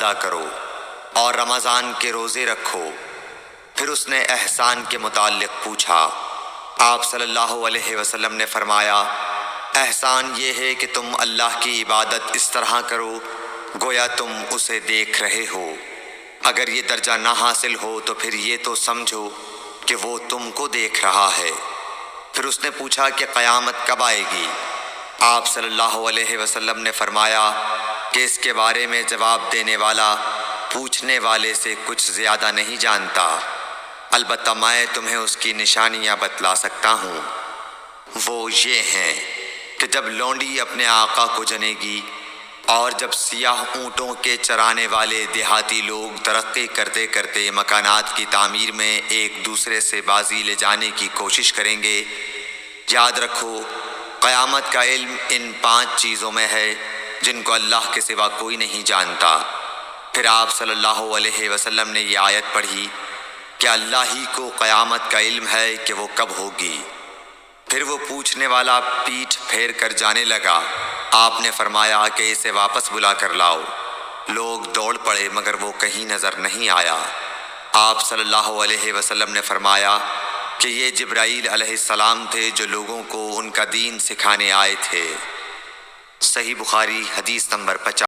ادا کرو اور رمضان کے روزے رکھو۔ پھر اس نے احسان کے متعلق پوچھا۔ آپ صلی اللہ علیہ وسلم نے فرمایا، احسان یہ ہے کہ تم اللہ کی عبادت اس طرح کرو گویا تم اسے دیکھ رہے ہو۔ اگر یہ درجہ نہ حاصل ہو تو پھر یہ تو سمجھو کہ وہ تم کو دیکھ رہا ہے۔ پھر اس نے پوچھا کہ قیامت کب آئے گی؟ آپ صلی اللہ علیہ وسلم نے فرمایا کہ اس کے بارے میں جواب دینے والا پوچھنے والے سے کچھ زیادہ نہیں جانتا، البتہ میں تمہیں اس کی نشانیاں بتلا سکتا ہوں۔ وہ یہ ہیں کہ جب لونڈی اپنے آقا کو جنے گی اور جب سیاہ اونٹوں کے چرانے والے دیہاتی لوگ ترقی کرتے کرتے مکانات کی تعمیر میں ایک دوسرے سے بازی لے جانے کی کوشش کریں گے، یاد رکھو قیامت کا علم ان 5 چیزوں میں ہے جن کو اللہ کے سوا کوئی نہیں جانتا۔ پھر آپ صلی اللہ علیہ وسلم نے یہ آیت پڑھی کہ اللہ ہی کو قیامت کا علم ہے کہ وہ کب ہوگی۔ پھر وہ پوچھنے والا پیٹھ پھیر کر جانے لگا۔ آپ نے فرمایا کہ اسے واپس بلا کر لاؤ۔ لوگ دوڑ پڑے مگر وہ کہیں نظر نہیں آیا۔ آپ صلی اللہ علیہ وسلم نے فرمایا کہ یہ جبرائیل علیہ السلام تھے جو لوگوں کو ان کا دین سکھانے آئے تھے۔ صحیح بخاری حدیث نمبر 50۔